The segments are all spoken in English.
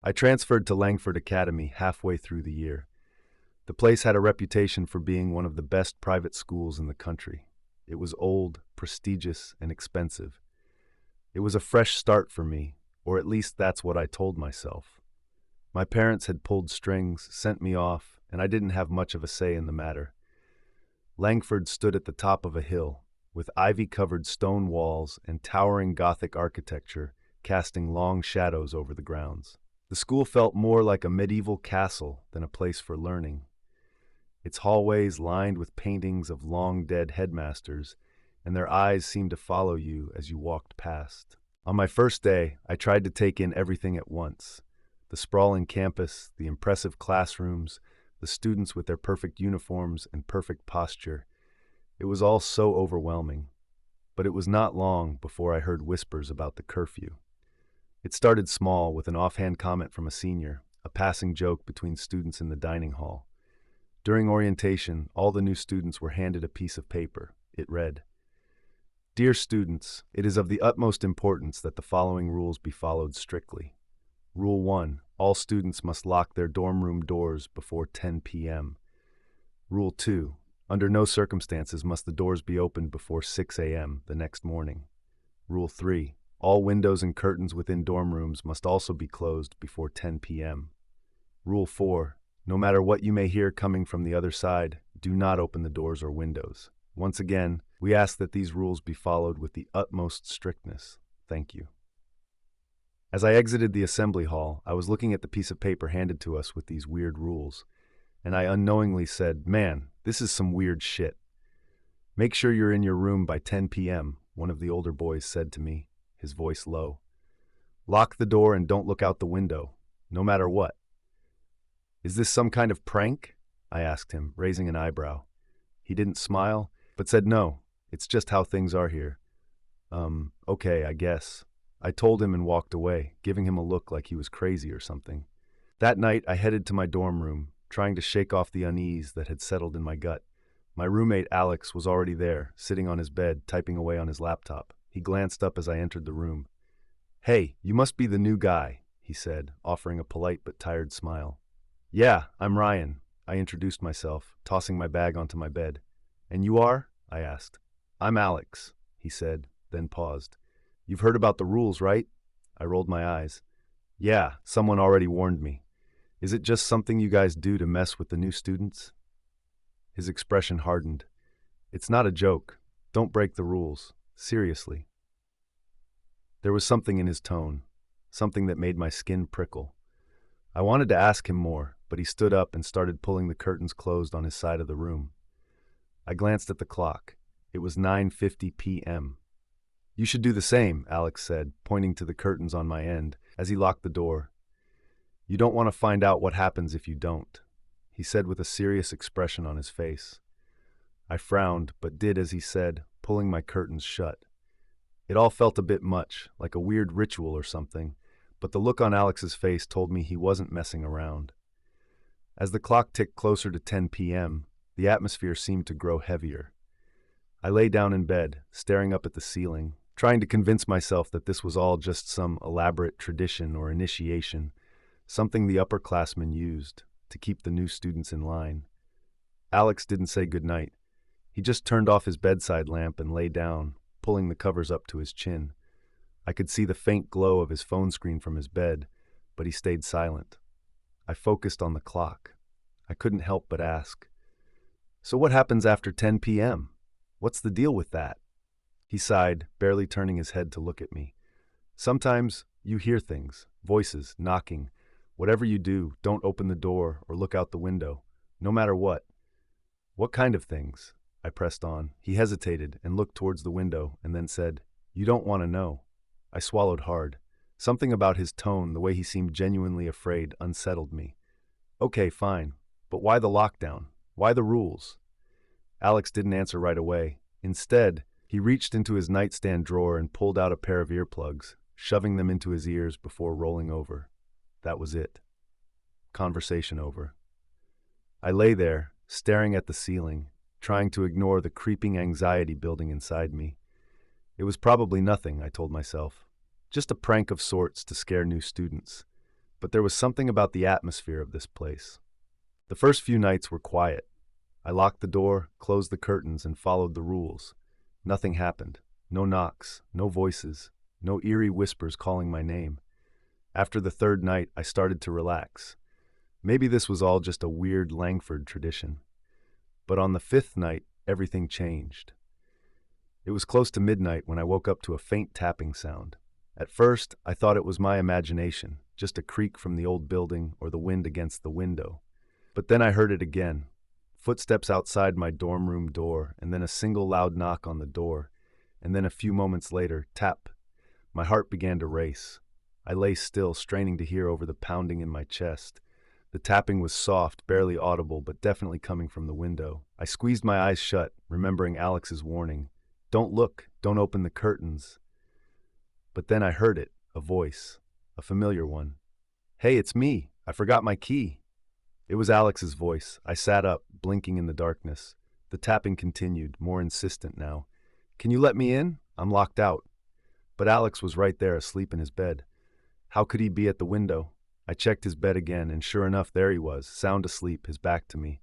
I transferred to Langford Academy halfway through the year. The place had a reputation for being one of the best private schools in the country. It was old, prestigious, and expensive. It was a fresh start for me, or at least that's what I told myself. My parents had pulled strings, sent me off, and I didn't have much of a say in the matter. Langford stood at the top of a hill, with ivy-covered stone walls and towering Gothic architecture casting long shadows over the grounds. The school felt more like a medieval castle than a place for learning. Its hallways lined with paintings of long-dead headmasters, and their eyes seemed to follow you as you walked past. On my first day, I tried to take in everything at once. The sprawling campus, the impressive classrooms, the students with their perfect uniforms and perfect posture. It was all so overwhelming. But it was not long before I heard whispers about the curfew. It started small with an offhand comment from a senior, a passing joke between students in the dining hall. During orientation, all the new students were handed a piece of paper. It read, "Dear students, it is of the utmost importance that the following rules be followed strictly. Rule 1. All students must lock their dorm room doors before 10 p.m. Rule 2. Under no circumstances must the doors be opened before 6 a.m. the next morning. Rule 3. All windows and curtains within dorm rooms must also be closed before 10 p.m. Rule 4. No matter what you may hear coming from the other side, do not open the doors or windows. Once again, we ask that these rules be followed with the utmost strictness. Thank you." As I exited the assembly hall, I was looking at the piece of paper handed to us with these weird rules, and I unknowingly said, "Man, this is some weird shit." "Make sure you're in your room by 10 p.m., one of the older boys said to me, his voice low. "Lock the door and don't look out the window, no matter what." "Is this some kind of prank?" I asked him, raising an eyebrow. He didn't smile, but said, "No, it's just how things are here." Okay, I guess." I told him and walked away, giving him a look like he was crazy or something. That night, I headed to my dorm room, trying to shake off the unease that had settled in my gut. My roommate, Alex, was already there, sitting on his bed, typing away on his laptop. He glanced up as I entered the room. "Hey, you must be the new guy," he said, offering a polite but tired smile. "Yeah, I'm Ryan," I introduced myself, tossing my bag onto my bed. "And you are?" I asked. "I'm Alex," he said, then paused. "You've heard about the rules, right?" I rolled my eyes. "Yeah, someone already warned me. Is it just something you guys do to mess with the new students?" His expression hardened. "It's not a joke. Don't break the rules. Seriously." There was something in his tone, something that made my skin prickle. I wanted to ask him more, but he stood up and started pulling the curtains closed on his side of the room. I glanced at the clock. It was 9:50 p.m. "You should do the same," Alex said, pointing to the curtains on my end, as he locked the door. "You don't want to find out what happens if you don't," he said with a serious expression on his face. I frowned, but did as he said, pulling my curtains shut. It all felt a bit much, like a weird ritual or something, but the look on Alex's face told me he wasn't messing around. As the clock ticked closer to 10 p.m., the atmosphere seemed to grow heavier. I lay down in bed, staring up at the ceiling, trying to convince myself that this was all just some elaborate tradition or initiation, something the upperclassmen used to keep the new students in line. Alex didn't say goodnight. He just turned off his bedside lamp and lay down, pulling the covers up to his chin. I could see the faint glow of his phone screen from his bed, but he stayed silent. I focused on the clock. I couldn't help but ask, "So what happens after 10 p.m.? What's the deal with that?" He sighed, barely turning his head to look at me. "Sometimes you hear things, voices, knocking. Whatever you do, don't open the door or look out the window, no matter what." "What kind of things?" I pressed on. He hesitated and looked towards the window and then said, "You don't want to know." I swallowed hard. Something about his tone, the way he seemed genuinely afraid, unsettled me. "Okay, fine. But why the lockdown? Why the rules?" Alex didn't answer right away. Instead, he reached into his nightstand drawer and pulled out a pair of earplugs, shoving them into his ears before rolling over. That was it. Conversation over. I lay there, staring at the ceiling, trying to ignore the creeping anxiety building inside me. It was probably nothing, I told myself. Just a prank of sorts to scare new students. but there was something about the atmosphere of this place. The first few nights were quiet. I locked the door, closed the curtains, and followed the rules. Nothing happened. No knocks, no voices, no eerie whispers calling my name. After the third night, I started to relax. Maybe this was all just a weird Langford tradition. But on the fifth night, everything changed. It was close to midnight when I woke up to a faint tapping sound. At first, I thought it was my imagination, just a creak from the old building or the wind against the window. But then I heard it again. Footsteps outside my dorm room door, and then a single loud knock on the door, and then a few moments later, tap. My heart began to race. I lay still, straining to hear over the pounding in my chest. The tapping was soft, barely audible, but definitely coming from the window. I squeezed my eyes shut, remembering Alex's warning. Don't look, don't open the curtains. But then I heard it, a voice, a familiar one. Hey, it's me. I forgot my key. It was Alex's voice. I sat up, blinking in the darkness. The tapping continued, more insistent now. Can you let me in? I'm locked out. But Alex was right there, asleep in his bed. How could he be at the window? I checked his bed again, and sure enough, there he was, sound asleep, his back to me.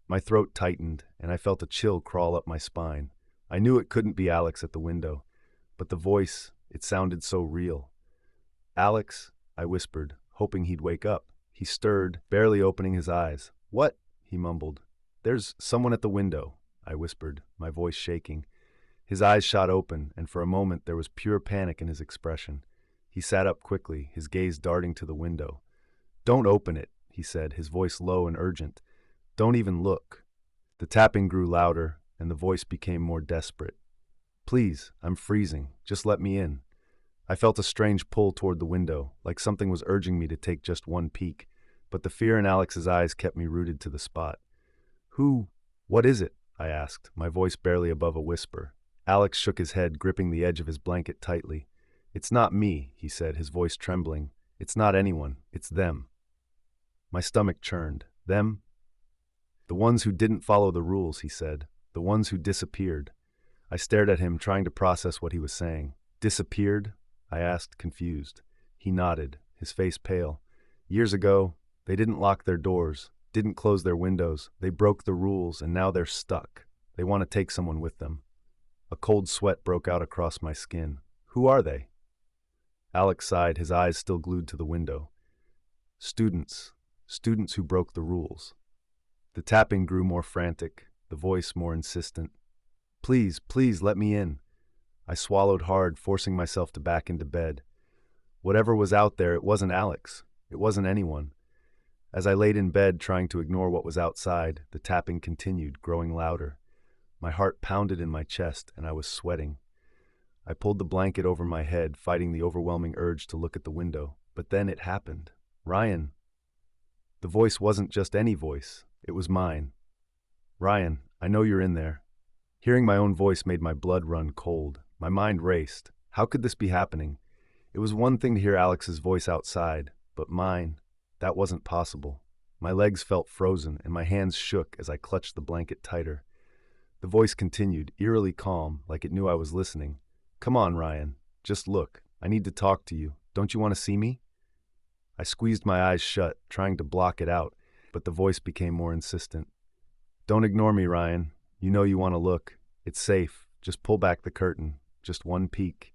My throat tightened, and I felt a chill crawl up my spine. I knew it couldn't be Alex at the window, but the voice, it sounded so real. Alex, I whispered, hoping he'd wake up. He stirred, barely opening his eyes. What? He mumbled. There's someone at the window, I whispered, my voice shaking. His eyes shot open, and for a moment there was pure panic in his expression. He sat up quickly, his gaze darting to the window. Don't open it, he said, his voice low and urgent. Don't even look. The tapping grew louder, and the voice became more desperate. Please, I'm freezing. Just let me in. I felt a strange pull toward the window, like something was urging me to take just one peek, but the fear in Alex's eyes kept me rooted to the spot. What is it? I asked, my voice barely above a whisper. Alex shook his head, gripping the edge of his blanket tightly. It's not me, he said, his voice trembling. It's not anyone. It's them. My stomach churned. Them? The ones who didn't follow the rules, he said. The ones who disappeared. I stared at him, trying to process what he was saying. Disappeared? I asked, confused. He nodded, his face pale. Years ago, they didn't lock their doors, didn't close their windows. They broke the rules, and now they're stuck. They want to take someone with them. A cold sweat broke out across my skin. Who are they? Alex sighed, his eyes still glued to the window. Students who broke the rules. The tapping grew more frantic, the voice more insistent. Please, let me in. I swallowed hard, forcing myself to back into bed. Whatever was out there, it wasn't Alex. It wasn't anyone. As I laid in bed, trying to ignore what was outside, the tapping continued, growing louder. My heart pounded in my chest, and I was sweating. I pulled the blanket over my head, fighting the overwhelming urge to look at the window. But then it happened. Ryan. The voice wasn't just any voice. It was mine. Ryan, I know you're in there. Hearing my own voice made my blood run cold. My mind raced. How could this be happening? It was one thing to hear Alex's voice outside, but mine, that wasn't possible. My legs felt frozen, and my hands shook as I clutched the blanket tighter. The voice continued, eerily calm, like it knew I was listening. Come on, Ryan. Just look. I need to talk to you. Don't you want to see me? I squeezed my eyes shut, trying to block it out, but the voice became more insistent. Don't ignore me, Ryan. You know you want to look. It's safe. Just pull back the curtain. Just one peek.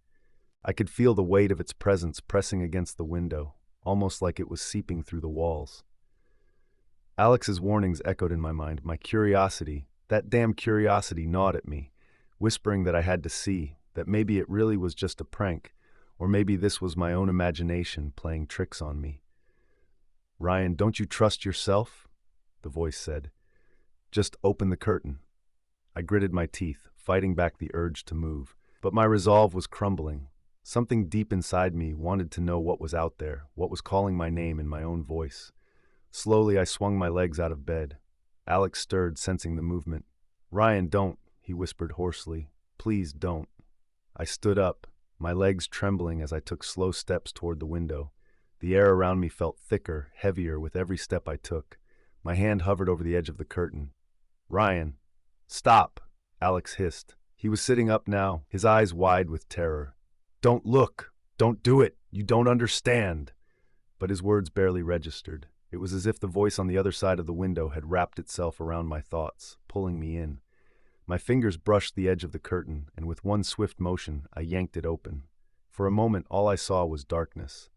I could feel the weight of its presence pressing against the window, almost like it was seeping through the walls. Alex's warnings echoed in my mind. My curiosity, that damn curiosity, gnawed at me, whispering that I had to see, that maybe it really was just a prank, or maybe this was my own imagination playing tricks on me. Ryan, don't you trust yourself? The voice said. Just open the curtain. I gritted my teeth, fighting back the urge to move, but my resolve was crumbling. Something deep inside me wanted to know what was out there, what was calling my name in my own voice. Slowly, I swung my legs out of bed. Alex stirred, sensing the movement. Ryan, don't, he whispered hoarsely. Please don't. I stood up, my legs trembling as I took slow steps toward the window. The air around me felt thicker, heavier with every step I took. My hand hovered over the edge of the curtain. Ryan, stop, Alex hissed. He was sitting up now, his eyes wide with terror. Don't look. Don't do it. You don't understand. but his words barely registered. It was as if the voice on the other side of the window had wrapped itself around my thoughts, pulling me in. My fingers brushed the edge of the curtain, and with one swift motion, I yanked it open. For a moment, all I saw was darkness.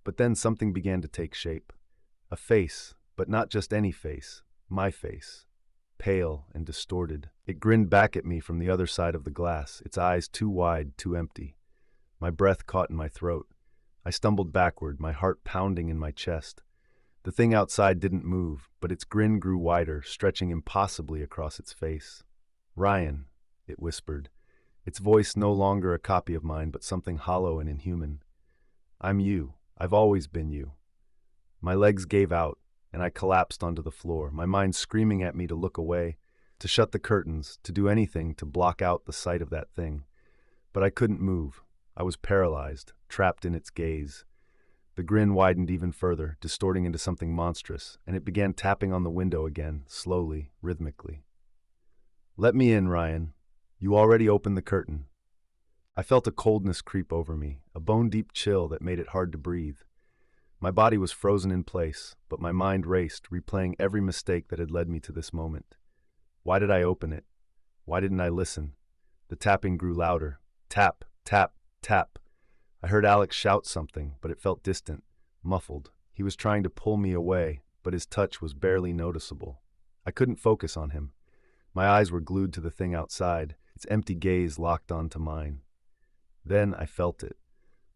But then something began to take shape. A face, but not just any face, my face. Pale and distorted. It grinned back at me from the other side of the glass, its eyes too wide, too empty. My breath caught in my throat. I stumbled backward, my heart pounding in my chest. The thing outside didn't move, but its grin grew wider, stretching impossibly across its face. "Ryan," it whispered, its voice no longer a copy of mine, but something hollow and inhuman. "I'm you. I've always been you." My legs gave out, and I collapsed onto the floor, my mind screaming at me to look away, to shut the curtains, to do anything to block out the sight of that thing. But I couldn't move. I was paralyzed, trapped in its gaze. The grin widened even further, distorting into something monstrous, and it began tapping on the window again, slowly, rhythmically. "Let me in, Ryan. You already opened the curtain." I felt a coldness creep over me, a bone-deep chill that made it hard to breathe. My body was frozen in place, but my mind raced, replaying every mistake that had led me to this moment. Why did I open it? Why didn't I listen? The tapping grew louder. Tap, tap, tap. I heard Alex shout something, but it felt distant, muffled. He was trying to pull me away, but his touch was barely noticeable. I couldn't focus on him. My eyes were glued to the thing outside, its empty gaze locked onto mine. Then I felt it.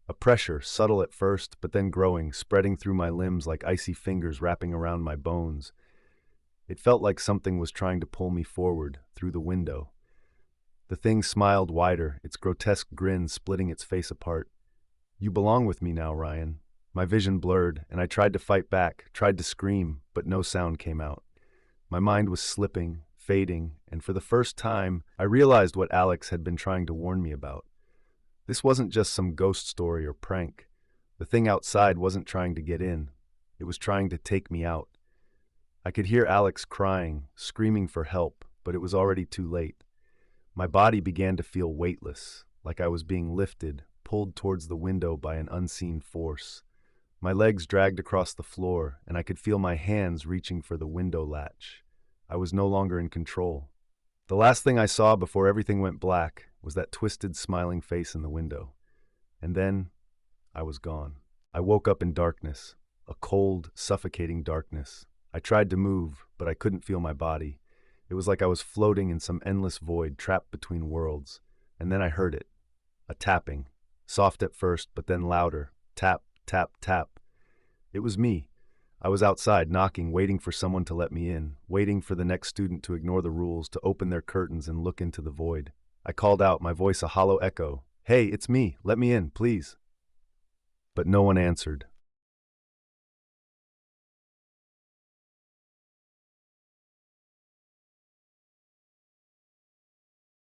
A pressure, subtle at first, but then growing, spreading through my limbs like icy fingers wrapping around my bones. It felt like something was trying to pull me forward, through the window. The thing smiled wider, its grotesque grin splitting its face apart. "You belong with me now, Ryan." My vision blurred, and I tried to fight back, tried to scream, but no sound came out. My mind was slipping, fading, and for the first time, I realized what Alex had been trying to warn me about. This wasn't just some ghost story or prank. The thing outside wasn't trying to get in. It was trying to take me out. I could hear Alex crying, screaming for help, but it was already too late. My body began to feel weightless, like I was being lifted, pulled towards the window by an unseen force. My legs dragged across the floor, and I could feel my hands reaching for the window latch. I was no longer in control. The last thing I saw before everything went black was that twisted, smiling face in the window. And then, I was gone. I woke up in darkness, a cold, suffocating darkness. I tried to move, but I couldn't feel my body. It was like I was floating in some endless void, trapped between worlds. And then I heard it. A tapping. Soft at first, but then louder. Tap, tap, tap. It was me. I was outside, knocking, waiting for someone to let me in, waiting for the next student to ignore the rules, to open their curtains and look into the void. I called out, my voice a hollow echo. "Hey, it's me. Let me in, please." But no one answered.